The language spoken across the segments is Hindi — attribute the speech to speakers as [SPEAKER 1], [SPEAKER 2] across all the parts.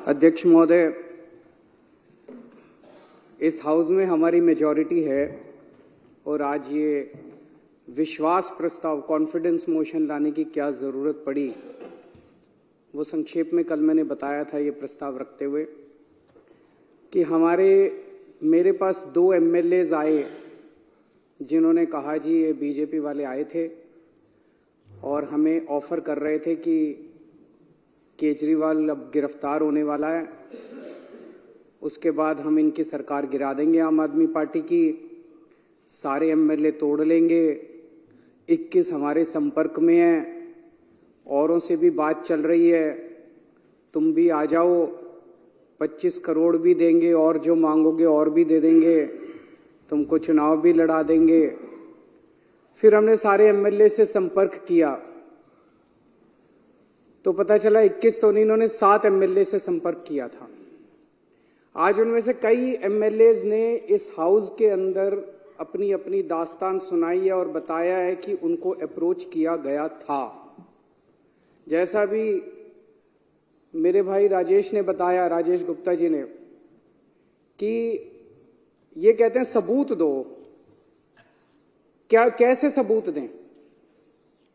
[SPEAKER 1] अध्यक्ष महोदय, इस हाउस में हमारी मेजॉरिटी है और आज ये विश्वास प्रस्ताव कॉन्फिडेंस मोशन लाने की क्या जरूरत पड़ी, वो संक्षेप में कल मैंने बताया था ये प्रस्ताव रखते हुए कि मेरे पास 2 एमएलएज आए जिन्होंने कहा जी ये बीजेपी वाले आए थे और हमें ऑफर कर रहे थे कि केजरीवाल अब गिरफ्तार होने वाला है, उसके बाद हम इनकी सरकार गिरा देंगे आम आदमी पार्टी की, सारे एमएलए तोड़ लेंगे, 21 हमारे संपर्क में हैं, औरों से भी बात चल रही है, तुम भी आ जाओ, 25 करोड़ भी देंगे और जो मांगोगे और भी दे देंगे, तुमको चुनाव भी लड़ा देंगे। फिर हमने सारे एमएलए से संपर्क किया तो पता चला 21 तो नहीं, इन्होंने 7 एमएलए से संपर्क किया था। आज उनमें से कई एमएलएज ने इस हाउस के अंदर अपनी अपनी दास्तान सुनाई है और बताया है कि उनको अप्रोच किया गया था। जैसा भी मेरे भाई राजेश ने बताया, राजेश गुप्ता जी ने, कि ये कहते हैं सबूत दो। कैसे सबूत दें?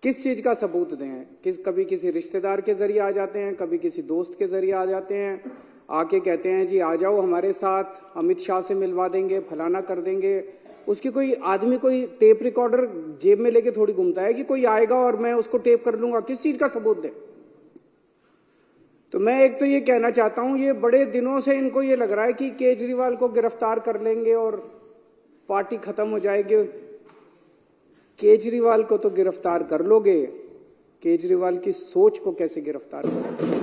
[SPEAKER 1] किस चीज का सबूत दें? कभी किसी रिश्तेदार के जरिए आ जाते हैं, कभी किसी दोस्त के जरिए आ जाते हैं, आके कहते हैं जी आ जाओ हमारे साथ, अमित शाह से मिलवा देंगे, फलाना कर देंगे। उसकी कोई आदमी कोई टेप रिकॉर्डर जेब में लेके थोड़ी घूमता है कि कोई आएगा और मैं उसको टेप कर लूंगा। किस चीज का सबूत दें? तो मैं एक तो ये कहना चाहता हूं, ये बड़े दिनों से इनको ये लग रहा है कि केजरीवाल को गिरफ्तार कर लेंगे और पार्टी खत्म हो जाएगी। केजरीवाल को तो गिरफ्तार कर लोगे, केजरीवाल की सोच को कैसे गिरफ्तार करोगे?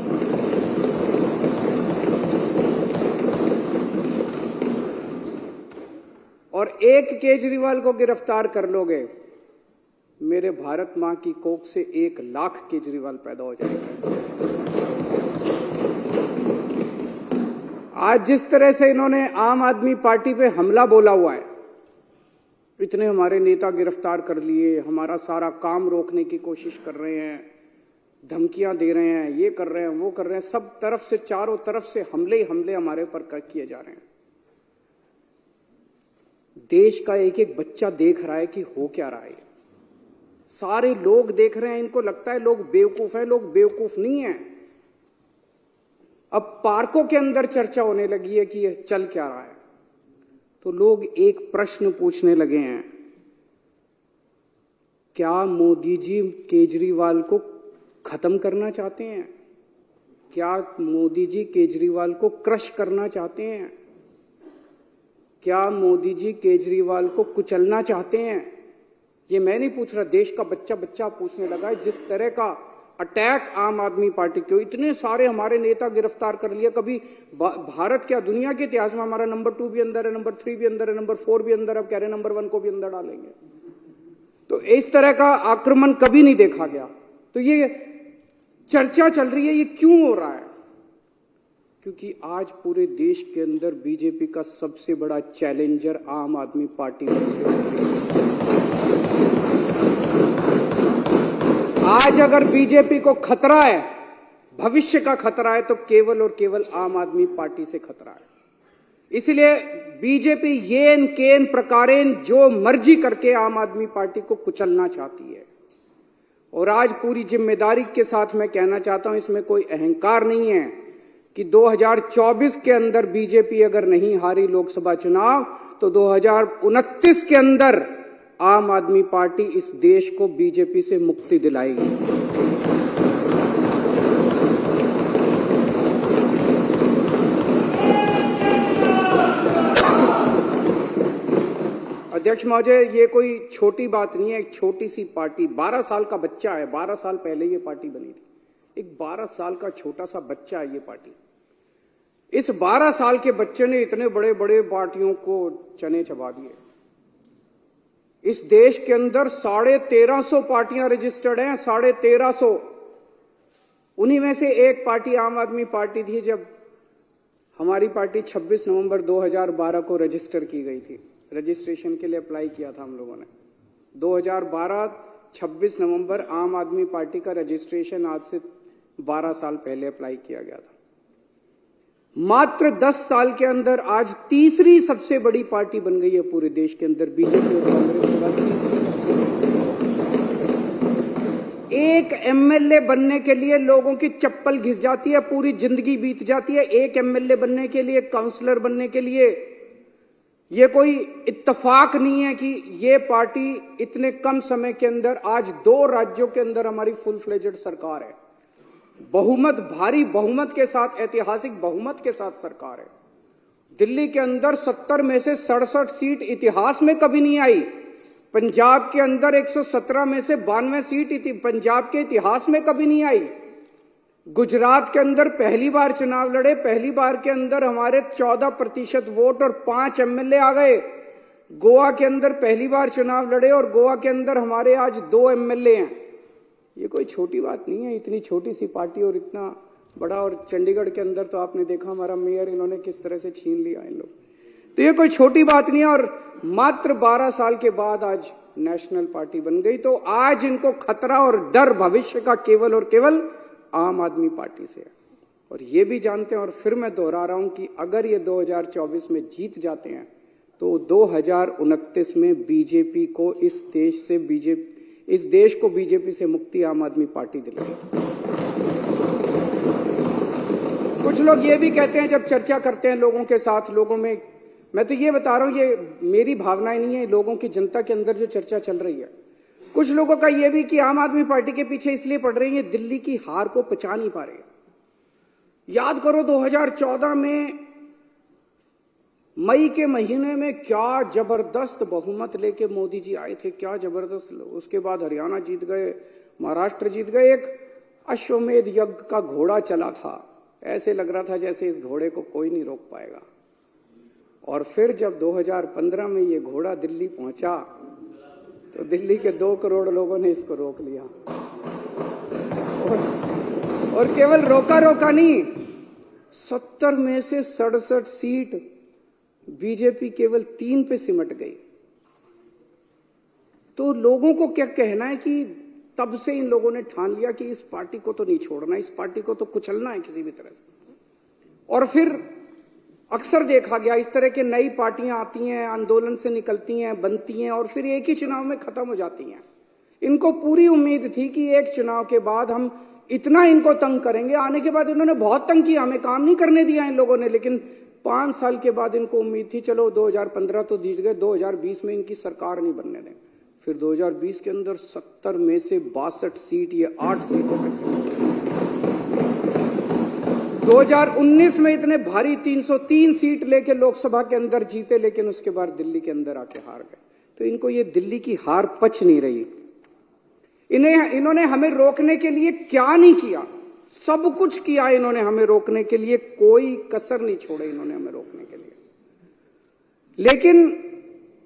[SPEAKER 1] और एक केजरीवाल को गिरफ्तार कर लोगे, मेरे भारत मां की कोख से 1 लाख केजरीवाल पैदा हो जाएगा। आज जिस तरह से इन्होंने आम आदमी पार्टी पे हमला बोला हुआ है, इतने हमारे नेता गिरफ्तार कर लिए, हमारा सारा काम रोकने की कोशिश कर रहे हैं, धमकियां दे रहे हैं, ये कर रहे हैं, वो कर रहे हैं, सब तरफ से, चारों तरफ से हमले ही हमले हमारे ऊपर किए जा रहे हैं। देश का एक एक बच्चा देख रहा है कि हो क्या रहा है। सारे लोग देख रहे हैं, इनको लगता है लोग बेवकूफ है, लोग बेवकूफ नहीं है। अब पार्कों के अंदर चर्चा होने लगी है कि ये चल क्या रहा है, तो लोग एक प्रश्न पूछने लगे हैं, क्या मोदी जी केजरीवाल को खत्म करना चाहते हैं? क्या मोदी जी केजरीवाल को क्रश करना चाहते हैं? क्या मोदी जी केजरीवाल को कुचलना चाहते हैं? ये मैं नहीं पूछ रहा, देश का बच्चा बच्चा पूछने लगा है। जिस तरह का अटैक आम आदमी पार्टी के, इतने सारे हमारे नेता गिरफ्तार कर लिया, कभी भारत क्या दुनिया के इतिहास में हमारा नंबर 2 भी अंदर है, नंबर 3 भी अंदर है, नंबर 4 भी अंदर, अब कह रहे हैं नंबर 1 को भी अंदर डालेंगे। तो इस तरह का आक्रमण कभी नहीं देखा गया। तो ये चर्चा चल रही है, ये क्यों हो रहा है? क्योंकि आज पूरे देश के अंदर बीजेपी का सबसे बड़ा चैलेंजर आम आदमी पार्टी है। आज अगर बीजेपी को खतरा है, भविष्य का खतरा है, तो केवल और केवल आम आदमी पार्टी से खतरा है। इसलिए बीजेपी येन केन प्रकारेण जो मर्जी करके आम आदमी पार्टी को कुचलना चाहती है। और आज पूरी जिम्मेदारी के साथ मैं कहना चाहता हूं, इसमें कोई अहंकार नहीं है, कि 2024 के अंदर बीजेपी अगर नहीं हारी लोकसभा चुनाव, तो 2029 के अंदर आम आदमी पार्टी इस देश को बीजेपी से मुक्ति दिलाएगी। अध्यक्ष महोदय, ये कोई छोटी बात नहीं है। एक छोटी सी पार्टी, 12 साल का बच्चा है, 12 साल पहले ये पार्टी बनी थी। एक 12 साल का छोटा सा बच्चा है ये पार्टी। इस 12 साल के बच्चे ने इतने बड़े बड़े पार्टियों को चने चबा दिए। इस देश के अंदर 1350 पार्टियां रजिस्टर्ड हैं, 1350। उन्हीं में से एक पार्टी आम आदमी पार्टी थी। जब हमारी पार्टी 26 नवंबर 2012 को रजिस्टर की गई थी, रजिस्ट्रेशन के लिए अप्लाई किया था हम लोगों ने। 2012 26 नवंबर आम आदमी पार्टी का रजिस्ट्रेशन आज से 12 साल पहले अप्लाई किया गया था। मात्र 10 साल के अंदर आज तीसरी सबसे बड़ी पार्टी बन गई है पूरे देश के अंदर। बीजेपी और कांग्रेस के बाद तीसरी सबसे बड़ी। एक एमएलए बनने के लिए लोगों की चप्पल घिस जाती है, पूरी जिंदगी बीत जाती है एक एमएलए बनने के लिए, काउंसलर बनने के लिए। ये कोई इत्तेफाक नहीं है कि ये पार्टी इतने कम समय के अंदर आज 2 राज्यों के अंदर हमारी फुल फ्लेजेड सरकार है, बहुमत, भारी बहुमत के साथ, ऐतिहासिक बहुमत के साथ सरकार है। दिल्ली के अंदर 70 में से 67 सीट इतिहास में कभी नहीं आई। पंजाब के अंदर 117 में से 92 सीट पंजाब के इतिहास में कभी नहीं आई। गुजरात के अंदर पहली बार चुनाव लड़े, पहली बार के अंदर हमारे 14% वोट और 5 एमएलए आ गए। गोवा के अंदर पहली बार चुनाव लड़े और गोवा के अंदर हमारे आज 2 एमएलए हैं। ये कोई छोटी बात नहीं है, इतनी छोटी सी पार्टी और इतना बड़ा। और चंडीगढ़ के अंदर तो आपने देखा हमारा मेयर इन्होंने किस तरह से छीन लिया इन लोग। तो ये कोई छोटी बात नहीं है। और मात्र 12 साल के बाद आज नेशनल पार्टी बन गई। तो आज इनको खतरा और डर भविष्य का केवल और केवल आम आदमी पार्टी से है। और ये भी जानते हैं, और फिर मैं दोहरा रहा हूं कि अगर ये 2024 में जीत जाते हैं तो 2029 में बीजेपी को इस देश को बीजेपी से मुक्ति आम आदमी पार्टी दिलाएगी। कुछ लोग ये भी कहते हैं जब चर्चा करते हैं लोगों के साथ, लोगों में, मैं तो ये बता रहा हूं, ये मेरी भावनाएं नहीं है, लोगों की, जनता के अंदर जो चर्चा चल रही है, कुछ लोगों का यह भी कि आम आदमी पार्टी के पीछे इसलिए पड़ रही है, दिल्ली की हार को पचा नहीं पा रहे। याद करो 2014 में मई के महीने में क्या जबरदस्त बहुमत लेके मोदी जी आए थे, क्या जबरदस्त। उसके बाद हरियाणा जीत गए, महाराष्ट्र जीत गए। एक अश्वमेध यज्ञ का घोड़ा चला था, ऐसे लग रहा था जैसे इस घोड़े को कोई नहीं रोक पाएगा। और फिर जब 2015 में ये घोड़ा दिल्ली पहुंचा तो दिल्ली के 2 करोड़ लोगों ने इसको रोक लिया। और केवल रोका नहीं, 70 में से 67 सीट बीजेपी केवल 3 पे सिमट गई। तो लोगों को क्या कहना है कि तब से इन लोगों ने ठान लिया कि इस पार्टी को तो नहीं छोड़ना, इस पार्टी को तो कुचलना है किसी भी तरह से। और फिर अक्सर देखा गया इस तरह के नई पार्टियां आती हैं, आंदोलन से निकलती हैं, बनती हैं और फिर एक ही चुनाव में खत्म हो जाती हैं। इनको पूरी उम्मीद थी कि एक चुनाव के बाद हम इतना इनको तंग करेंगे, आने के बाद इन्होंने बहुत तंग किया, हमें काम नहीं करने दिया इन लोगों ने। लेकिन 5 साल के बाद इनको उम्मीद थी चलो 2015 तो जीत गए, 2020 में इनकी सरकार नहीं बनने दें। फिर 2020 के अंदर 70 में से 62 सीट, ये 8 सीटों पे से 2019 में इतने भारी 303 सीट लेके लोकसभा के अंदर जीते, लेकिन उसके बाद दिल्ली के अंदर आके हार गए। तो इनको ये दिल्ली की हार पच नहीं रही। इन्होंने हमें रोकने के लिए क्या नहीं किया, सब कुछ किया इन्होंने हमें रोकने के लिए, कोई कसर नहीं छोड़े इन्होंने हमें रोकने के लिए। लेकिन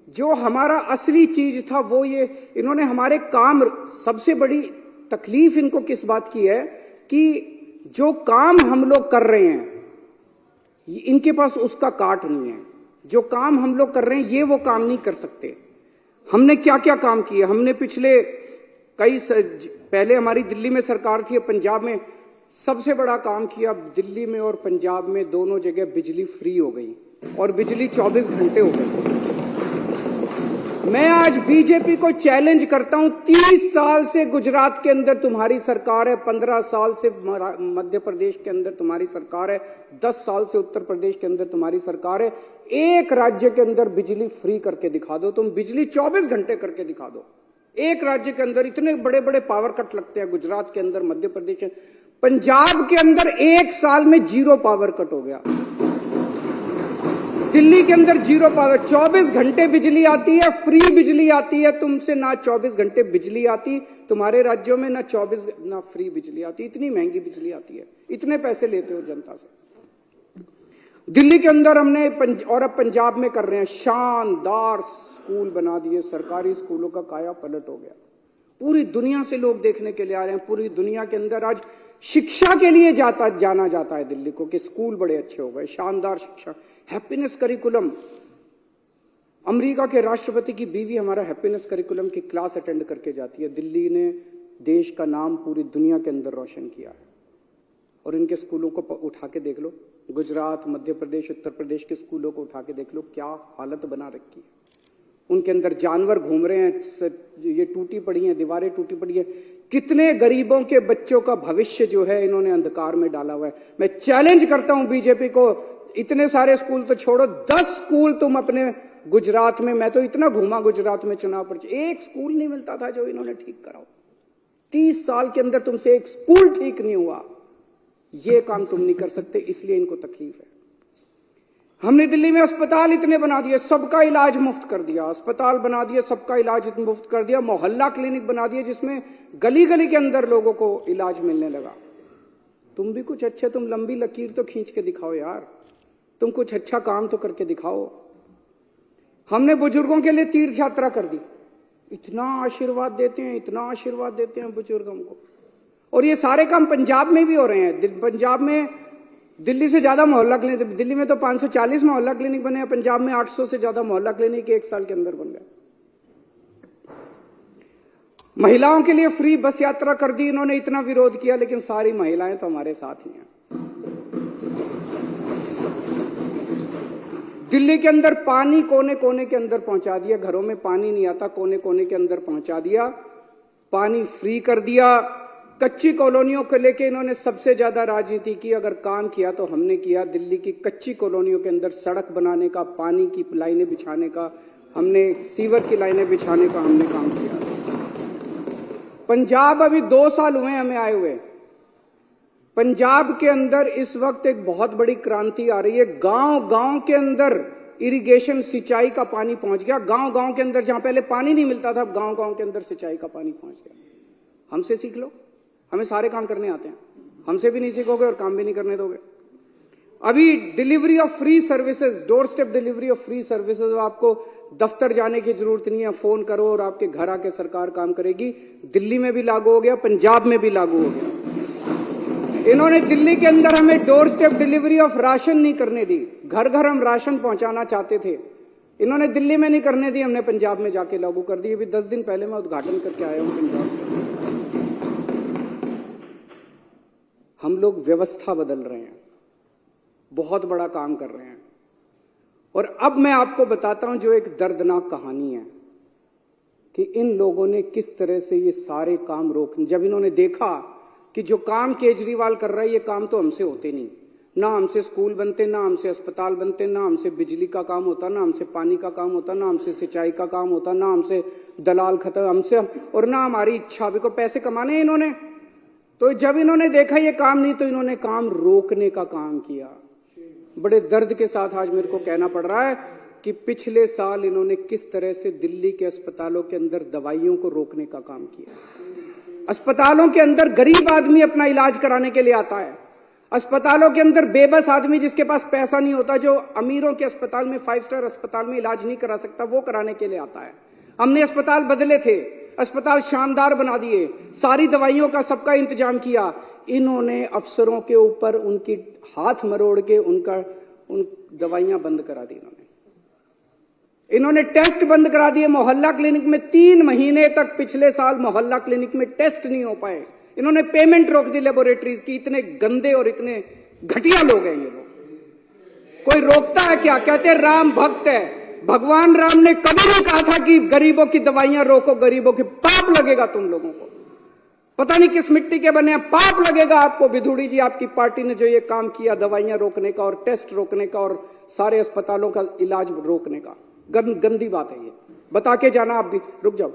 [SPEAKER 1] जो हमारा असली चीज था वो ये, इन्होंने हमारे काम, सबसे बड़ी तकलीफ इनको किस बात की है कि जो काम हम लोग कर रहे हैं इनके पास उसका काट नहीं है। जो काम हम लोग कर रहे हैं ये वो काम नहीं कर सकते। हमने क्या क्या काम किए, हमने पिछले पहले हमारी दिल्ली में सरकार थी, पंजाब में सबसे बड़ा काम किया। दिल्ली में और पंजाब में दोनों जगह बिजली फ्री हो गई और बिजली 24 घंटे हो गई। मैं आज बीजेपी को चैलेंज करता हूं, 30 साल से गुजरात के अंदर तुम्हारी सरकार है, 15 साल से मध्य प्रदेश के अंदर तुम्हारी सरकार है, 10 साल से उत्तर प्रदेश के अंदर तुम्हारी सरकार है। एक राज्य के अंदर बिजली फ्री करके दिखा दो, तुम बिजली 24 घंटे करके दिखा दो। एक राज्य के अंदर इतने बड़े बड़े पावर कट लगते हैं, गुजरात के अंदर, मध्य प्रदेश के, पंजाब के अंदर 1 साल में 0 पावर कट हो गया। दिल्ली के अंदर 0 पावर, 24 घंटे बिजली आती है, फ्री बिजली आती है। तुमसे ना 24 घंटे बिजली आती, तुम्हारे राज्यों में ना 24 ना फ्री बिजली आती। इतनी महंगी बिजली आती है, इतने पैसे लेते हो जनता से। दिल्ली के अंदर हमने और अब पंजाब में कर रहे हैं, शानदार स्कूल बना दिए, सरकारी स्कूलों का काया पलट हो गया। पूरी दुनिया से लोग देखने के लिए आ रहे हैं। पूरी दुनिया के अंदर आज शिक्षा के लिए जाना जाता है दिल्ली को कि स्कूल बड़े अच्छे हो गए, शानदार शिक्षा, हैप्पीनेस करिकुलम। अमेरिका के राष्ट्रपति की बीवी हमारा हैप्पीनेस करिकुलम की क्लास अटेंड करके जाती है। दिल्ली ने देश का नाम पूरी दुनिया के अंदर रोशन किया है। और इनके स्कूलों को उठा के देख लो, गुजरात, मध्य प्रदेश, उत्तर प्रदेश के स्कूलों को उठा के देख लो, क्या हालत बना रखी है। उनके अंदर जानवर घूम रहे हैं, ये टूटी पड़ी हैं, दीवारें टूटी पड़ी है। कितने गरीबों के बच्चों का भविष्य जो है इन्होंने अंधकार में डाला हुआ है। मैं चैलेंज करता हूं बीजेपी को, इतने सारे स्कूल तो छोड़ो, 10 स्कूल तुम अपने गुजरात में, मैं तो इतना घूमा गुजरात में चुनाव पर, एक स्कूल नहीं मिलता था जो इन्होंने ठीक कराओ। 30 साल के अंदर तुमसे एक स्कूल ठीक नहीं हुआ। ये काम तुम नहीं कर सकते, इसलिए इनको तकलीफ है। हमने दिल्ली में अस्पताल इतने बना दिए, सबका इलाज मुफ्त कर दिया, अस्पताल बना दिए, सबका इलाज मुफ्त कर दिया, मोहल्ला क्लिनिक बना दिए जिसमें गली गली के अंदर लोगों को इलाज मिलने लगा। तुम भी कुछ अच्छे, तुम लंबी लकीर तो खींच के दिखाओ यार, तुम कुछ अच्छा काम तो करके दिखाओ। हमने बुजुर्गों के लिए तीर्थ यात्रा कर दी, इतना आशीर्वाद देते हैं, इतना आशीर्वाद देते हैं बुजुर्गों को। और ये सारे काम पंजाब में भी हो रहे हैं। पंजाब में दिल्ली से ज्यादा मोहल्ला क्लिनिक, दिल्ली में तो 540 मोहल्ला क्लिनिक बने हैं, पंजाब में 800 से ज्यादा मोहल्ला क्लिनिक 1 साल के अंदर बन गए। महिलाओं के लिए फ्री बस यात्रा कर दी इन्होंने, इतना विरोध किया, लेकिन सारी महिलाएं तो हमारे साथ ही हैं। दिल्ली के अंदर पानी कोने कोने के अंदर पहुंचा दिया, घरों में पानी नहीं आता, कोने कोने के अंदर पहुंचा दिया, पानी फ्री कर दिया। कच्ची कॉलोनियों को लेके इन्होंने सबसे ज्यादा राजनीति की, अगर काम किया तो हमने किया। दिल्ली की कच्ची कॉलोनियों के अंदर सड़क बनाने का, पानी की लाइनें बिछाने का, हमने सीवर की लाइनें बिछाने का हमने काम किया। पंजाब अभी 2 साल हुए हमें आए हुए, पंजाब के अंदर इस वक्त एक बहुत बड़ी क्रांति आ रही है। गांव गांव के अंदर इरिगेशन, सिंचाई का पानी पहुंच गया। गांव गांव के अंदर जहां पहले पानी नहीं मिलता था, गांव गांव के अंदर सिंचाई का पानी पहुंच गया। हमसे सीख लो, हमें सारे काम करने आते हैं, हमसे भी नहीं सीखोगे और काम भी नहीं करने दोगे। अभी delivery of free services, door step delivery of free services, आपको दफ्तर जाने की जरूरत नहीं है, फोन करो और आपके घर आके सरकार काम करेगी। दिल्ली में भी लागू हो गया, पंजाब में भी लागू हो गया। इन्होंने दिल्ली के अंदर हमें door step delivery of ration नहीं करने दी, घर घर हम राशन पहुंचाना चाहते थे, इन्होंने दिल्ली में नहीं करने दी, हमने पंजाब में जाके लागू कर दी। अभी 10 दिन पहले मैं उद्घाटन करके आया हूं पंजाब में। हम लोग व्यवस्था बदल रहे हैं, बहुत बड़ा काम कर रहे हैं। और अब मैं आपको बताता हूं जो एक दर्दनाक कहानी है कि इन लोगों ने किस तरह से ये सारे काम रोक, जब इन्होंने देखा कि जो काम केजरीवाल कर रहा है ये काम तो हमसे होते नहीं, ना हमसे स्कूल बनते, ना हमसे अस्पताल बनते, ना हमसे बिजली का काम होता, ना हमसे पानी का काम होता, ना हमसे सिंचाई का काम होता, ना हमसे दलाल खत्म, हमसे और ना हमारी इच्छा भी को पैसे कमाने इन्होंने। तो जब इन्होंने देखा ये काम नहीं, तो इन्होंने काम रोकने का काम किया। बड़े दर्द के साथ आज मेरे को कहना पड़ रहा है कि पिछले साल इन्होंने किस तरह से दिल्ली के अस्पतालों के अंदर दवाइयों को रोकने का काम किया। अस्पतालों के अंदर गरीब आदमी अपना इलाज कराने के लिए आता है, अस्पतालों के अंदर बेबस आदमी जिसके पास पैसा नहीं होता, जो अमीरों के अस्पताल में, 5 स्टार अस्पताल में इलाज नहीं करा सकता, वो कराने के लिए आता है। हमने अस्पताल बदले थे, अस्पताल शानदार बना दिए, सारी दवाइयों का सबका इंतजाम किया। इन्होंने अफसरों के ऊपर उनकी हाथ मरोड़ के उन दवाइयां बंद करा दी। इन्होंने टेस्ट बंद करा दिए। मोहल्ला क्लिनिक में 3 महीने तक पिछले साल मोहल्ला क्लिनिक में टेस्ट नहीं हो पाए। इन्होंने पेमेंट रोक दी लेबोरेटरीज की। इतने गंदे और इतने घटिया लोग हैं ये लोग। कोई रोकता है क्या? कहते हैं राम भक्त है। भगवान राम ने कभी नहीं कहा था कि गरीबों की दवाइयां रोको, गरीबों की। पाप लगेगा तुम लोगों को, पता नहीं किस मिट्टी के बने हैं, पाप लगेगा आपको। विधुड़ी जी, आपकी पार्टी ने जो ये काम किया दवाइयां रोकने का और टेस्ट रोकने का और सारे अस्पतालों का इलाज रोकने का, गंदी बात है ये। बता के जाना, आप भी रुक जाओ,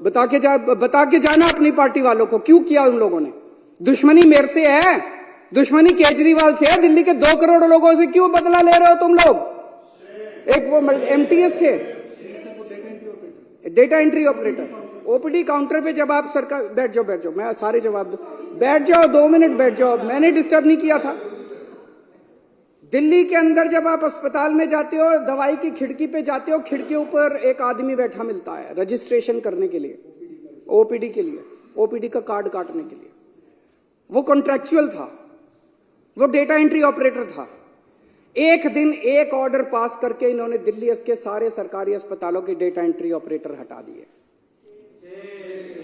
[SPEAKER 1] बता के जाना अपनी पार्टी वालों को क्यों किया उन लोगों ने। दुश्मनी मेरे से है, दुश्मनी केजरीवाल से है। दिल्ली के 2 करोड़ लोगों से क्यों बदला ले रहे हो तुम लोग? एक वो एमटीएस थे, data entry operator, OPD counter पे जब आप सरकार, बैठ जाओ, मैं सारे जवाब दूं, बैठ जाओ, 2 मिनट बैठ जाओ, मैंने डिस्टर्ब नहीं किया था। दिल्ली के अंदर जब आप अस्पताल में जाते हो, दवाई की खिड़की पे जाते हो, खिड़की ऊपर एक आदमी बैठा मिलता है रजिस्ट्रेशन करने के लिए, ओपीडी के लिए, ओपीडी का कार्ड काटने के लिए। वो कॉन्ट्रैक्चुअल था, वो डेटा एंट्री ऑपरेटर था। एक दिन एक ऑर्डर पास करके इन्होंने दिल्ली के सारे सरकारी अस्पतालों के डेटा एंट्री ऑपरेटर हटा दिए।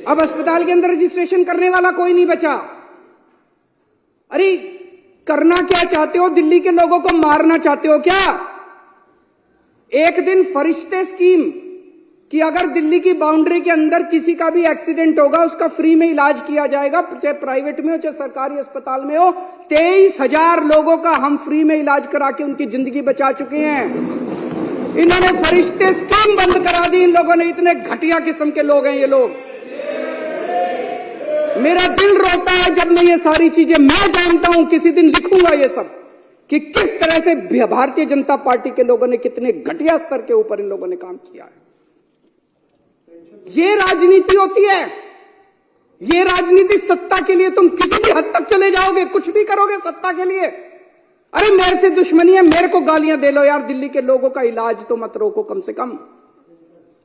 [SPEAKER 1] अब अस्पताल के अंदर रजिस्ट्रेशन करने वाला कोई नहीं बचा। अरे करना क्या चाहते हो? दिल्ली के लोगों को मारना चाहते हो क्या? एक दिन फरिश्ते स्कीम कि अगर दिल्ली की बाउंड्री के अंदर किसी का भी एक्सीडेंट होगा उसका फ्री में इलाज किया जाएगा, चाहे प्राइवेट में हो चाहे सरकारी अस्पताल में हो। 23,000 लोगों का हम फ्री में इलाज करा के उनकी जिंदगी बचा चुके हैं। इन्होंने फरिश्ते स्कीम बंद करा दी। इन लोगों ने, इतने घटिया किस्म के लोग हैं ये लोग। मेरा दिल रोता है जब मैं ये सारी चीजें, मैं जानता हूं किसी दिन लिखूंगा ये सब कि किस तरह से भारतीय जनता पार्टी के लोगों ने कितने घटिया स्तर के ऊपर इन लोगों ने काम किया है। ये राजनीति होती है। ये राजनीति सत्ता के लिए तुम किसी भी हद तक चले जाओगे, कुछ भी करोगे सत्ता के लिए। अरे मेरे से दुश्मनी है, मेरे को गालियां दे लो यार, दिल्ली के लोगों का इलाज तो मत रोको कम से कम।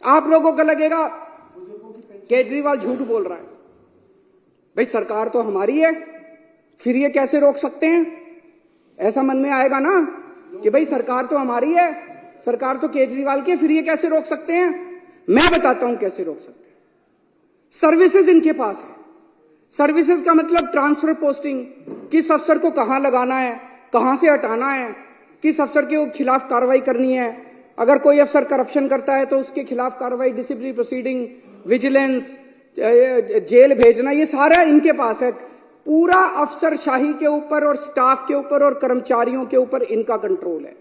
[SPEAKER 1] आप लोगों को लगेगा केजरीवाल झूठ बोल रहा है। भाई सरकार तो हमारी है, फिर ये कैसे रोक सकते हैं? ऐसा मन में आएगा ना कि भाई सरकार तो हमारी है, सरकार तो केजरीवाल की है, फिर ये कैसे रोक सकते हैं? मैं बताता हूं कैसे रोक सकते हैं। सर्विसेज इनके पास है। सर्विसेज का मतलब ट्रांसफर पोस्टिंग, किस अफसर को कहां लगाना है, कहां से हटाना है, किस अफसर के खिलाफ कार्रवाई करनी है। अगर कोई अफसर करप्शन करता है तो उसके खिलाफ कार्रवाई, डिसिप्लिनरी प्रोसीडिंग, विजिलेंस, जेल भेजना, ये सारा इनके पास है। पूरा अफसरशाही के ऊपर और स्टाफ के ऊपर और कर्मचारियों के ऊपर इनका कंट्रोल है।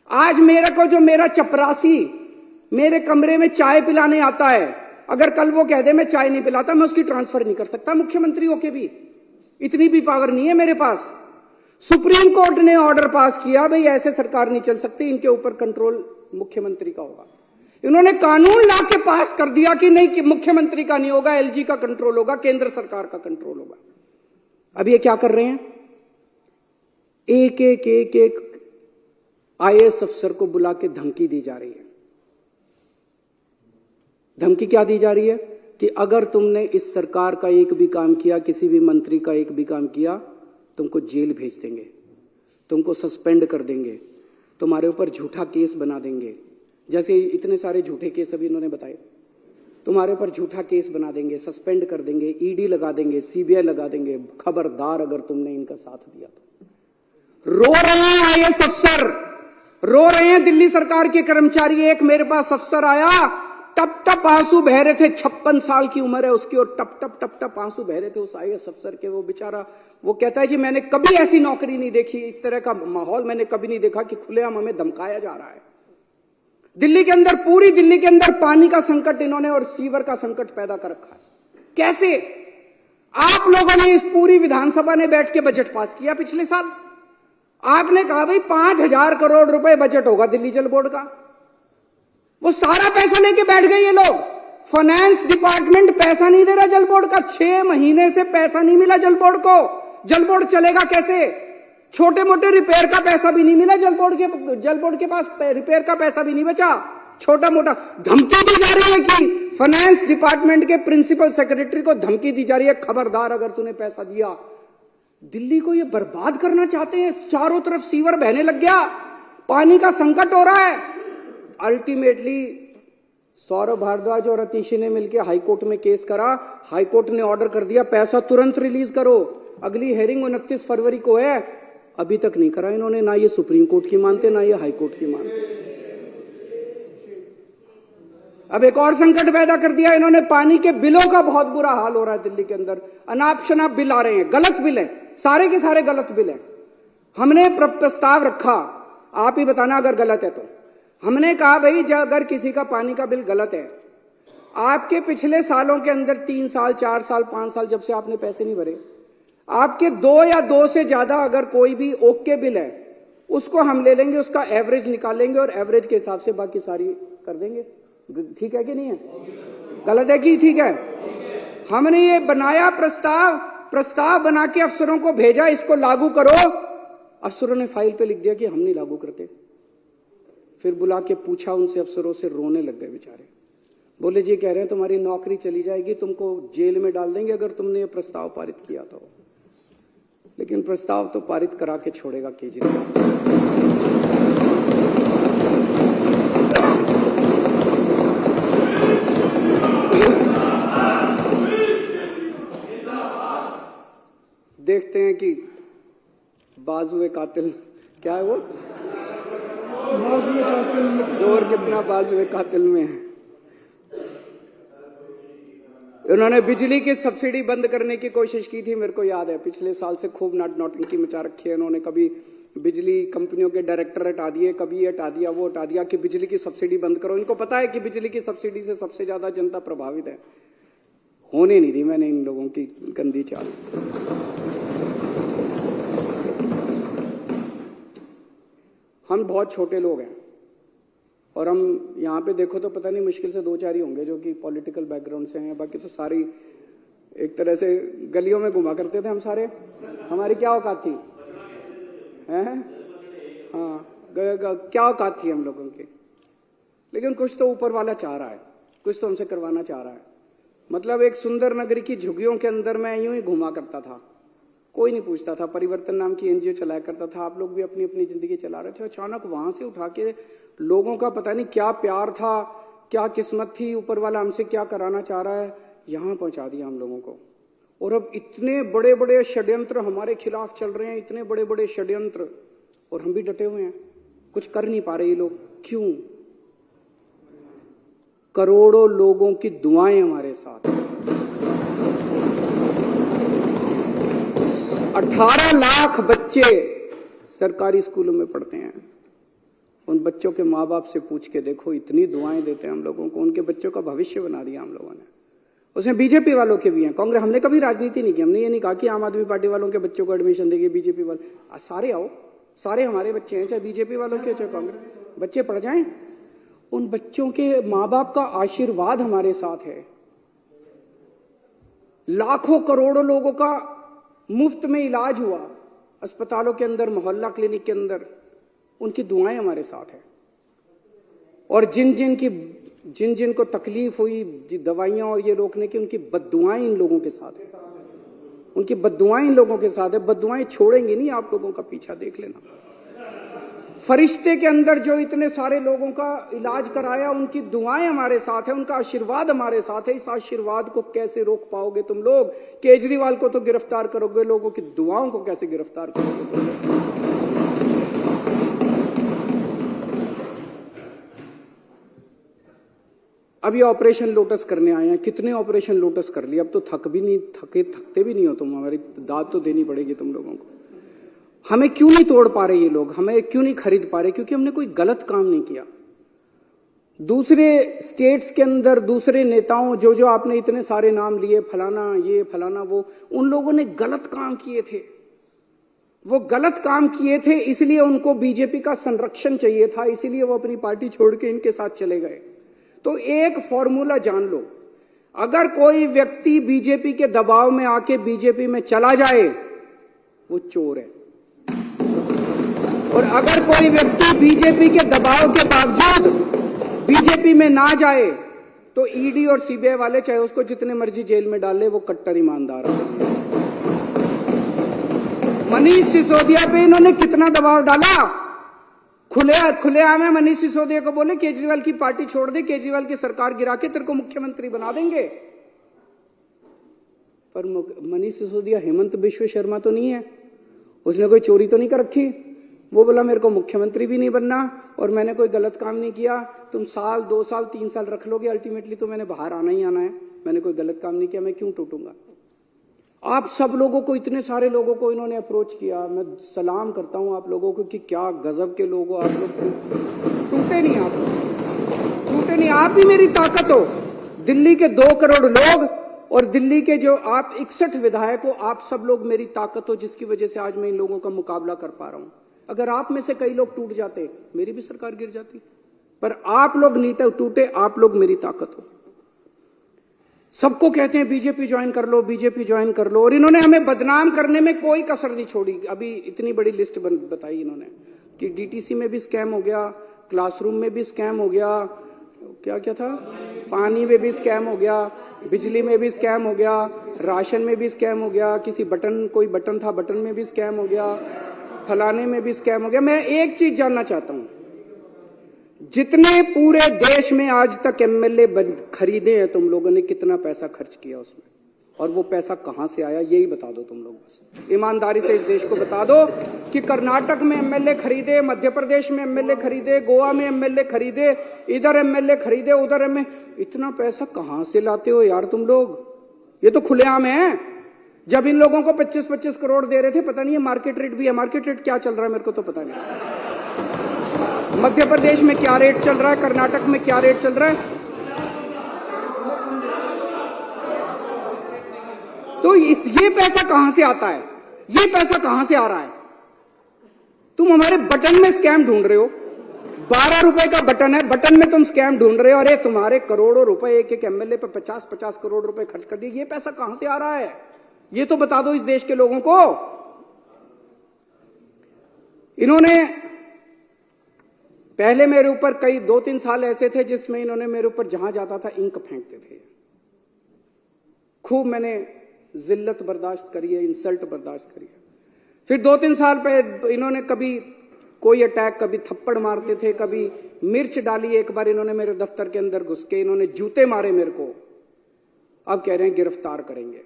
[SPEAKER 1] आज मेरे को जो मेरा चपरासी मेरे कमरे में चाय पिलाने आता है, अगर कल वो कह दे मैं चाय नहीं पिलाता, मैं उसकी ट्रांसफर नहीं कर सकता मुख्यमंत्री होके भी। इतनी भी पावर नहीं है मेरे पास। सुप्रीम कोर्ट ने ऑर्डर पास किया, भाई ऐसे सरकार नहीं चल सकती, इनके ऊपर कंट्रोल मुख्यमंत्री का होगा। इन्होंने कानून ला के पास कर दिया कि नहीं, कि मुख्यमंत्री का नहीं होगा, एलजी का कंट्रोल होगा, केंद्र सरकार का कंट्रोल होगा। अब ये क्या कर रहे हैं? एक एक एक एक आईएएस अफसर को बुला के धमकी दी जा रही है। धमकी क्या दी जा रही है कि अगर तुमने इस सरकार का एक भी काम किया, किसी भी मंत्री का एक भी काम किया, तुमको जेल भेज देंगे, तुमको सस्पेंड कर देंगे, तुम्हारे ऊपर झूठा केस बना देंगे। जैसे इतने सारे झूठे केस अभी इन्होंने बताए, तुम्हारे ऊपर झूठा केस बना देंगे, सस्पेंड कर देंगे, ईडी लगा देंगे, सीबीआई लगा देंगे। खबरदार अगर तुमने इनका साथ दिया तो। रो रहे हैं आईएएस अफसर, रो रहे हैं दिल्ली सरकार के कर्मचारी। एक मेरे पास अफसर आया, टप टप आंसू बह रहे थे, 56 साल की उम्र है उसकी, और टप टप टप टप आंसू बह रहे थे उस आईएएस अफसर के। वो बेचारा, वो कहता है जी मैंने कभी ऐसी नौकरी नहीं देखी, इस तरह का माहौल मैंने कभी नहीं देखा कि खुलेआम हमें धमकाया जा रहा है। दिल्ली के अंदर, पूरी दिल्ली के अंदर पानी का संकट इन्होंने और सीवर का संकट पैदा कर रखा है। कैसे? आप लोगों ने, इस पूरी विधानसभा ने बैठ के बजट पास किया पिछले साल। आपने कहा भाई 5,000 करोड़ रुपए बजट होगा दिल्ली जल बोर्ड का। वो सारा पैसा लेके बैठ गए ये लोग। फाइनेंस डिपार्टमेंट पैसा नहीं दे रहा जल बोर्ड का। 6 महीने से पैसा नहीं मिला जल बोर्ड को। जल बोर्ड चलेगा कैसे? छोटे मोटे रिपेयर का पैसा भी नहीं मिला जल बोर्ड के पास रिपेयर का पैसा भी नहीं बचा। छोटा मोटा धमकी दी जा रही है कि फाइनेंस डिपार्टमेंट के प्रिंसिपल सेक्रेटरी को धमकी दी जा रही है, खबरदार अगर तूने पैसा दिया। दिल्ली को ये बर्बाद करना चाहते हैं। चारों तरफ सीवर बहने लग गया, पानी का संकट हो रहा है। अल्टीमेटली सौरभ भारद्वाज और अतीशी ने मिलकर हाईकोर्ट में केस करा। हाईकोर्ट ने ऑर्डर कर दिया पैसा तुरंत रिलीज करो। अगली हेयरिंग 29 फरवरी को है, अभी तक नहीं करा इन्होंने। ना ये सुप्रीम कोर्ट की मानते, ना ये हाईकोर्ट की मानते। अब एक और संकट पैदा कर दिया इन्होंने। पानी के बिलों का बहुत बुरा हाल हो रहा है दिल्ली के अंदर। अनाप शनाप बिल आ रहे हैं, गलत बिल है, सारे के सारे गलत बिल है। हमने प्रस्ताव रखा, आप ही बताना अगर गलत है तो। हमने कहा भाई अगर किसी का पानी का बिल गलत है, आपके पिछले सालों के अंदर 3 साल 4 साल 5 साल जब से आपने पैसे नहीं भरे, आपके 2 या 2 से ज्यादा अगर कोई भी ओके बिल है, उसको हम ले लेंगे, उसका एवरेज निकालेंगे और एवरेज के हिसाब से बाकी सारी कर देंगे। ठीक है कि नहीं है? गलत है कि ठीक है? हमने ये बनाया प्रस्ताव बना के अफसरों को भेजा, इसको लागू करो। अफसरों ने फाइल पे लिख दिया कि हम नहीं लागू करते। फिर बुला के पूछा उनसे, अफसरों से रोने लग गए बेचारे। बोले जी कह रहे हैं तुम्हारी नौकरी चली जाएगी, तुमको जेल में डाल देंगे अगर तुमने ये प्रस्ताव पारित किया तो। लेकिन प्रस्ताव तो पारित करा के छोड़ेगा केजरीवाल। देखते हैं कि बाजुए कातिल, क्या है वो? जोर कितना बाजुए कातिल में है। उन्होंने बिजली की सब्सिडी बंद करने की कोशिश की थी, मेरे को याद है। पिछले साल से खूब नौटंकी मचा रखी है उन्होंने। कभी बिजली कंपनियों के डायरेक्टर हटा दिए, कभी ये हटा दिया, वो हटा दिया कि बिजली की सब्सिडी बंद करो। इनको पता है कि बिजली की सब्सिडी से सबसे ज्यादा जनता प्रभावित है। होने नहीं दी मैंने इन लोगों की गंदी चाल। हम बहुत छोटे लोग हैं और हम यहाँ पे देखो तो पता नहीं मुश्किल से 2-4 ही होंगे जो कि पॉलिटिकल बैकग्राउंड से हैं। बाकी तो सारी एक तरह से गलियों में घुमा करते थे हम सारे। हमारी क्या औकात थी? हैं? हाँ, क्या औकात थी हम लोगों की? लेकिन कुछ तो ऊपर वाला चाह रहा है, कुछ तो हमसे करवाना चाह रहा है। मतलब एक सुंदर नगरी की झुग्गियों के अंदर मैं यूं ही घुमा करता था, कोई नहीं पूछता था। परिवर्तन नाम की एनजीओ चलाया करता था, आप लोग भी अपनी अपनी जिंदगी चला रहे थे। अचानक वहां से उठा के लोगों का पता नहीं क्या प्यार था, क्या किस्मत थी, ऊपर वाला हमसे क्या कराना चाह रहा है, यहां पहुंचा दिया हम लोगों को। और अब इतने बड़े बड़े षड्यंत्र हमारे खिलाफ चल रहे हैं, इतने बड़े बड़े षड्यंत्र, और हम भी डटे हुए हैं, कुछ कर नहीं पा रहे ये लोग। क्यों? करोड़ों लोगों की दुआएं हमारे साथ। 18 लाख बच्चे सरकारी स्कूलों में पढ़ते हैं। उन बच्चों के माँ बाप से पूछ के देखो, इतनी दुआएं देते हैं हम लोगों को, उनके बच्चों का भविष्य बना दिया हम लोगों ने। उसमें बीजेपी वालों के भी हैं, कांग्रेस। हमने कभी राजनीति नहीं की, हमने ये नहीं कहा कि आम आदमी पार्टी वालों के बच्चों को एडमिशन देगी, बीजेपी वाले। सारे आओ, सारे हमारे बच्चे हैं, चाहे बीजेपी वालों के चाहे कांग्रेस, बच्चे पढ़ जाएं। उन बच्चों के माँ बाप का आशीर्वाद हमारे साथ है। लाखों करोड़ों लोगों का मुफ्त में इलाज हुआ अस्पतालों के अंदर, मोहल्ला क्लिनिक के अंदर, उनकी दुआएं हमारे साथ है। और जिन जिन को तकलीफ हुई दवाइयां और ये रोकने की, उनकी बद्दुआएं इन लोगों के साथ है। उनकी बद्दुआएं इन लोगों के साथ है। बद्दुआएं छोड़ेंगी नहीं आप लोगों का, पीछा देख लेना। फरिश्ते के अंदर जो इतने सारे लोगों का इलाज कराया, उनकी दुआएं हमारे साथ है, उनका आशीर्वाद हमारे साथ है। इस आशीर्वाद को कैसे रोक पाओगे तुम लोग? केजरीवाल को तो गिरफ्तार करोगे, लोगों की दुआओं को कैसे गिरफ्तार करोगे? अब ये ऑपरेशन लोटस करने आए हैं। कितने ऑपरेशन लोटस कर लिए, अब तो थकते भी नहीं हो तुम। हमारी दाद तो देनी पड़ेगी तुम लोगों को। हमें क्यों नहीं तोड़ पा रहे ये लोग, हमें क्यों नहीं खरीद पा रहे? क्योंकि हमने कोई गलत काम नहीं किया। दूसरे स्टेट्स के अंदर दूसरे नेताओं, जो आपने इतने सारे नाम लिए, फलाना ये फलाना वो, उन लोगों ने गलत काम किए थे। वो गलत काम किए थे, इसलिए उनको बीजेपी का संरक्षण चाहिए था, इसीलिए वो अपनी पार्टी छोड़ के इनके साथ चले गए। तो एक फॉर्मूला जान लो, अगर कोई व्यक्ति बीजेपी के दबाव में आके बीजेपी में चला जाए, वो चोर है। और अगर कोई व्यक्ति बीजेपी के दबाव के बावजूद बीजेपी में ना जाए, तो ईडी और सीबीआई वाले चाहे उसको जितने मर्जी जेल में डाल ले, वो कट्टर ईमानदार है। मनीष सिसोदिया पे इन्होंने कितना दबाव डाला, खुलेआम है। मनीष सिसोदिया को बोले केजरीवाल की पार्टी छोड़ दे, केजरीवाल की सरकार गिरा के तेरे को मुख्यमंत्री बना देंगे। पर मनीष सिसोदिया हेमंत बिश्व शर्मा तो नहीं है, उसने कोई चोरी तो नहीं कर रखी। वो बोला मेरे को मुख्यमंत्री भी नहीं बनना और मैंने कोई गलत काम नहीं किया। तुम 1 साल 2 साल 3 साल रख लोगे, अल्टीमेटली तो मैंने बाहर आना ही आना है। मैंने कोई गलत काम नहीं किया, मैं क्यों टूटूंगा? आप सब लोगों को, इतने सारे लोगों को इन्होंने अप्रोच किया। मैं सलाम करता हूं आप लोगों को कि क्या गजब के लोग हो आप लोग। टूटे नहीं, आप टूटे नहीं, आप ही मेरी ताकत हो। दिल्ली के 2 करोड़ लोग और दिल्ली के जो आप 61 विधायक हो, आप सब लोग मेरी ताकत हो, जिसकी वजह से आज मैं इन लोगों का मुकाबला कर पा रहा हूं। अगर आप में से कई लोग टूट जाते, मेरी भी सरकार गिर जाती। पर आप लोग नहीं टूटे, आप लोग मेरी ताकत हो। सबको कहते हैं बीजेपी ज्वाइन कर लो, बीजेपी ज्वाइन कर लो, और इन्होंने हमें बदनाम करने में कोई कसर नहीं छोड़ी। अभी इतनी बड़ी लिस्ट बताई इन्होंने कि डीटीसी में भी स्कैम हो गया, क्लासरूम में भी स्कैम हो गया, क्या क्या था, पानी में भी स्कैम हो गया, बिजली में भी स्कैम हो गया, राशन में भी स्कैम हो गया, किसी कोई बटन था, बटन में भी स्कैम हो गया, फलाने में भी स्कैम हो गया। मैं एक चीज जानना चाहता हूं, जितने पूरे देश में आज तक एमएलए खरीदे हैं तुम लोगों ने, कितना पैसा खर्च किया उसमें? और वो पैसा कहां से आया यही बता दो तुम लोग। बस ईमानदारी से इस देश को बता दो कि कर्नाटक में एमएलए खरीदे, मध्य प्रदेश में एमएलए खरीदे, गोवा में एमएलए खरीदे, इधर एमएलए खरीदे, उधर एमएलए, इतना पैसा कहां से लाते हो यार तुम लोग? ये तो खुलेआम है। जब इन लोगों को 25-25 करोड़ दे रहे थे, पता नहीं है मार्केट रेट भी है, मार्केट रेट क्या चल रहा है मेरे को तो पता नहीं। मध्य प्रदेश में क्या रेट चल रहा है, कर्नाटक में क्या रेट चल रहा है। तो ये पैसा कहां से आता है? ये पैसा कहां से आ रहा है? तुम हमारे बटन में स्कैम ढूंढ रहे हो। 12 रुपए का बटन है, बटन में तुम स्कैम ढूंढ रहे हो। अरे तुम्हारे करोड़ों रुपए एक एक एमएलए पे 50-50 करोड़ रुपए खर्च कर दिए। ये पैसा कहां से आ रहा है ये तो बता दो इस देश के लोगों को। इन्होंने पहले मेरे ऊपर कई 2-3 साल ऐसे थे जिसमें इन्होंने मेरे ऊपर जहां जाता था इंक फेंकते थे। खूब मैंने जिल्लत बर्दाश्त करी है, इंसल्ट बर्दाश्त करी है। फिर 2-3 साल पे इन्होंने कभी कोई अटैक, कभी थप्पड़ मारते थे, कभी मिर्च डाली। एक बार इन्होंने मेरे दफ्तर के अंदर घुस के इन्होंने जूते मारे मेरे को। अब कह रहे हैं गिरफ्तार करेंगे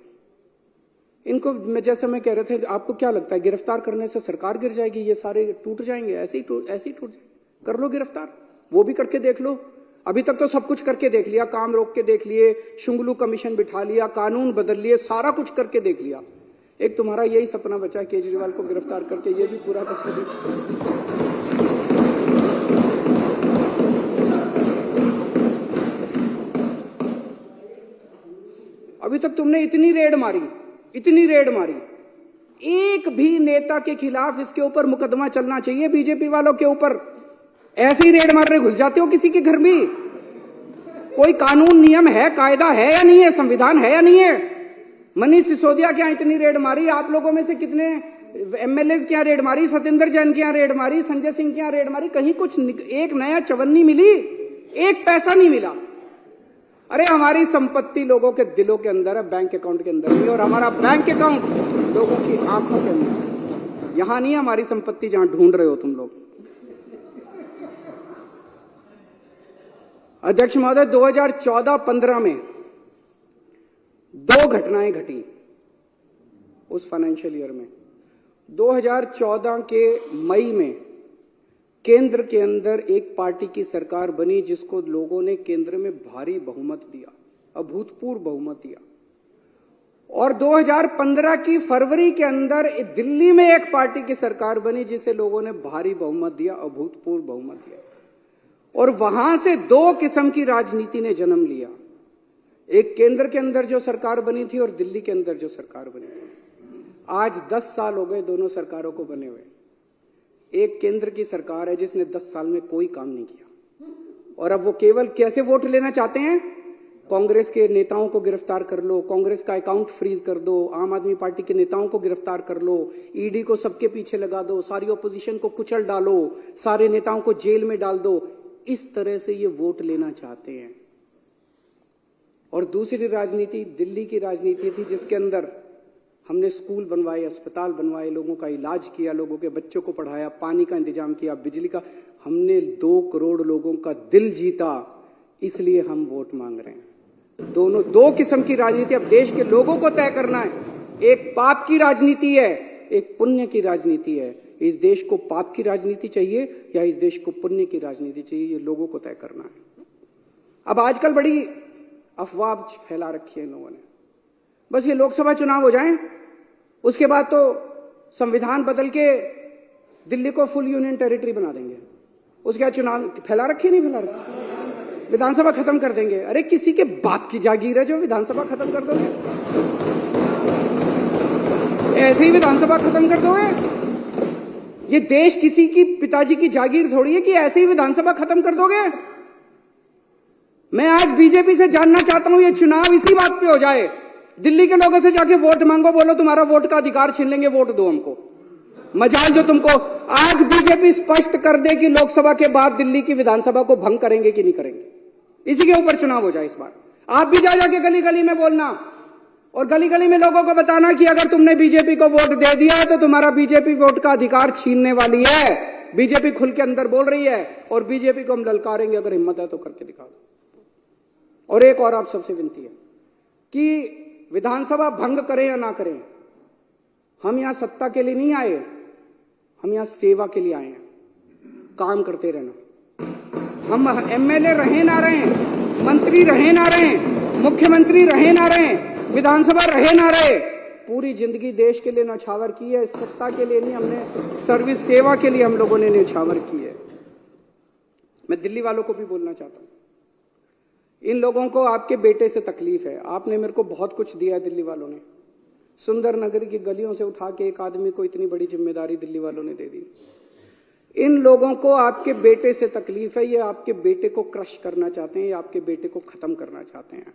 [SPEAKER 1] इनको। मैं जैसे मैं कह रहे थे, आपको क्या लगता है गिरफ्तार करने से सरकार गिर जाएगी, ये सारे टूट जाएंगे? ऐसे ही टूट जाएंगे। कर लो गिरफ्तार, वो भी करके देख लो। अभी तक तो सब कुछ करके देख लिया, काम रोक के देख लिए, शुंगलू कमीशन बिठा लिया, कानून बदल लिए, सारा कुछ करके देख लिया। एक तुम्हारा यही सपना बचा है केजरीवाल को गिरफ्तार करके ये भी पूरा करके देख। अभी तक तुमने इतनी रेड मारी, एक भी नेता के खिलाफ इसके ऊपर मुकदमा चलना चाहिए। बीजेपी वालों के ऊपर ऐसे ही रेड मारने घुस जाते हो किसी के घर भी। कोई कानून नियम है, कायदा है या नहीं है, संविधान है या नहीं है? मनीष सिसोदिया के यहां इतनी रेड मारी, आप लोगों में से कितने एमएलए के यहां रेड मारी, सत्येंद्र जैन के यहां रेड मारी, संजय सिंह के यहां रेड मारी, कहीं कुछ एक नया चवन्नी मिली? एक पैसा नहीं मिला। अरे हमारी संपत्ति लोगों के दिलों के अंदर है, बैंक अकाउंट के अंदर नहीं। और हमारा बैंक अकाउंट लोगों की आंखों के अंदर। यहां नहीं है हमारी संपत्ति जहां ढूंढ रहे हो तुम लोग। अध्यक्ष महोदय, 2014-15 में 2 घटनाएं घटी उस फाइनेंशियल ईयर में। 2014 के मई में केंद्र के अंदर एक पार्टी की सरकार बनी जिसको लोगों ने केंद्र में भारी बहुमत दिया, अभूतपूर्व बहुमत दिया। और 2015 की फरवरी के अंदर दिल्ली में एक पार्टी की सरकार बनी जिसे लोगों ने भारी बहुमत दिया, अभूतपूर्व बहुमत दिया। और वहां से 2 किस्म की राजनीति ने जन्म लिया। एक केंद्र के अंदर जो सरकार बनी थी और दिल्ली के अंदर जो सरकार बनी थी। आज 10 साल हो गए दोनों सरकारों को बने हुए। एक केंद्र की सरकार है जिसने 10 साल में कोई काम नहीं किया, और अब वो केवल कैसे वोट लेना चाहते हैं? कांग्रेस के नेताओं को गिरफ्तार कर लो, कांग्रेस का अकाउंट फ्रीज कर दो, आम आदमी पार्टी के नेताओं को गिरफ्तार कर लो, ईडी को सबके पीछे लगा दो, सारी ओपोजिशन को कुचल डालो, सारे नेताओं को जेल में डाल दो। इस तरह से ये वोट लेना चाहते हैं। और दूसरी राजनीति दिल्ली की राजनीति थी जिसके अंदर हमने स्कूल बनवाए, अस्पताल बनवाए, लोगों का इलाज किया, लोगों के बच्चों को पढ़ाया, पानी का इंतजाम किया, बिजली का। हमने 2 करोड़ लोगों का दिल जीता, इसलिए हम वोट मांग रहे हैं। दोनों 2 किस्म की राजनीति अब देश के लोगों को तय करना है। एक पाप की राजनीति है, एक पुण्य की राजनीति है। इस देश को पाप की राजनीति चाहिए या इस देश को पुण्य की राजनीति चाहिए, ये लोगों को तय करना है। अब आजकल बड़ी अफवाह फैला रखी है इन लोगों ने। बस ये लोकसभा चुनाव हो जाएं, उसके बाद तो संविधान बदल के दिल्ली को फुल यूनियन टेरिटरी बना देंगे। उसके बाद चुनाव फैला रखी नहीं फैला रखी, विधानसभा खत्म कर देंगे। अरे किसी के बाप की जागीर है जो विधानसभा खत्म कर दोगे? ऐसे ही विधानसभा खत्म कर दोगे? ये देश किसी की पिताजी की जागीर थोड़ी है कि ऐसे ही विधानसभा खत्म कर दोगे। मैं आज बीजेपी से जानना चाहता हूं, ये चुनाव इसी बात पे हो जाए, दिल्ली के लोगों से जाके वोट मांगो, बोलो तुम्हारा वोट का अधिकार छीन लेंगे, वोट दो हमको। मजाल जो तुमको। आज बीजेपी स्पष्ट कर दे कि लोकसभा के बाद दिल्ली की विधानसभा को भंग करेंगे कि नहीं करेंगे, इसी के ऊपर चुनाव हो जाए इस बार। आप भी जा जाके गली गली में बोलना और गली गली में लोगों को बताना कि अगर तुमने बीजेपी को वोट दे दिया तो तुम्हारा बीजेपी वोट का अधिकार छीनने वाली है। बीजेपी खुल के अंदर बोल रही है और बीजेपी को हम ललकारेंगे, अगर हिम्मत है तो करके दिखा दो। और एक और आप सबसे विनती है कि विधानसभा भंग करें या ना करें, हम यहां सत्ता के लिए नहीं आए, हम यहां सेवा के लिए आए हैं, काम करते रहना। हम एमएलए रहे ना रहे, मंत्री रहे ना रहे, मुख्यमंत्री रहे ना रहे, विधानसभा रहे ना रहे, पूरी जिंदगी देश के लिए न्यौछावर की है, सत्ता के लिए नहीं, हमने सर्विस सेवा के लिए हम लोगों ने न्यौछावर की है। मैं दिल्ली वालों को भी बोलना चाहता हूं, इन लोगों को आपके बेटे से तकलीफ है। आपने मेरे को बहुत कुछ दिया है दिल्ली वालों ने, सुंदर नगर की गलियों से उठा के एक आदमी को इतनी बड़ी जिम्मेदारी दिल्ली वालों ने दे दी। इन लोगों को आपके बेटे से तकलीफ है, ये आपके बेटे को क्रश करना चाहते हैं, ये आपके बेटे को खत्म करना चाहते हैं।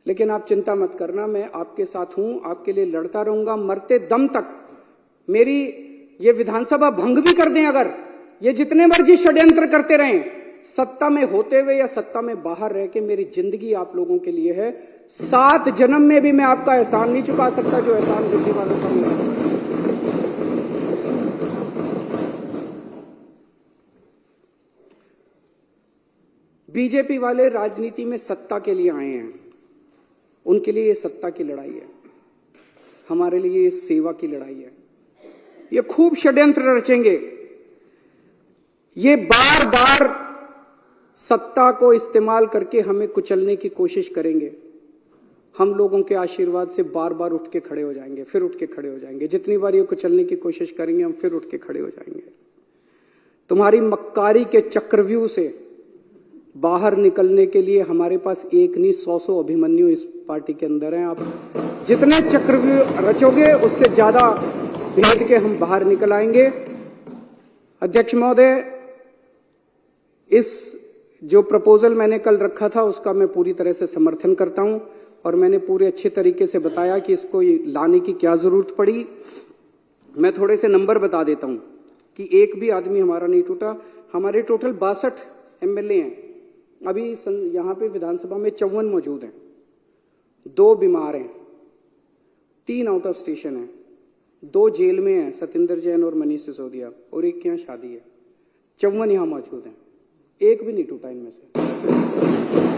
[SPEAKER 1] लेकिन आप चिंता मत करना, मैं आपके साथ हूं, आपके लिए लड़ता रहूंगा मरते दम तक। मेरी ये विधानसभा भंग भी कर दें, अगर ये जितने मर्जी षड्यंत्र करते रहें, सत्ता में होते हुए या सत्ता में बाहर रह के, मेरी जिंदगी आप लोगों के लिए है। 7 जन्म में भी मैं आपका एहसान नहीं चुका सकता जो एहसान दिल्ली वालों का मेरा है। बीजेपी वाले राजनीति में सत्ता के लिए आए हैं, उनके लिए ये सत्ता की लड़ाई है, हमारे लिए ये सेवा की लड़ाई है। ये खूब षड्यंत्र रचेंगे, ये बार बार सत्ता को इस्तेमाल करके हमें कुचलने की कोशिश करेंगे। हम लोगों के आशीर्वाद से बार बार उठ के खड़े हो जाएंगे, फिर उठ के खड़े हो जाएंगे। जितनी बार ये कुचलने की कोशिश करेंगे, हम फिर उठ के खड़े हो जाएंगे। तुम्हारी मक्कारी के चक्रव्यूह से बाहर निकलने के लिए हमारे पास एक नहीं 100 अभिमन्यु इस पार्टी के अंदर हैं। आप जितने चक्रव्यूह रचोगे उससे ज्यादा भेद के हम बाहर निकल आएंगे। अध्यक्ष महोदय, इस जो प्रपोजल मैंने कल रखा था उसका मैं पूरी तरह से समर्थन करता हूं, और मैंने पूरे अच्छे तरीके से बताया कि इसको लाने की क्या जरूरत पड़ी। मैं थोड़े से नंबर बता देता हूं कि एक भी आदमी हमारा नहीं टूटा। हमारे टोटल 62 एमएलए हैं, अभी यहां पे विधानसभा में 54 मौजूद हैं, 2 बीमार हैं, 3 आउट ऑफ स्टेशन हैं, 2 जेल में हैं, सत्येंद्र जैन और मनीष सिसोदिया, और एक के यहाँ शादी है। 54 यहां मौजूद हैं, एक भी नहीं टूटा इनमें से।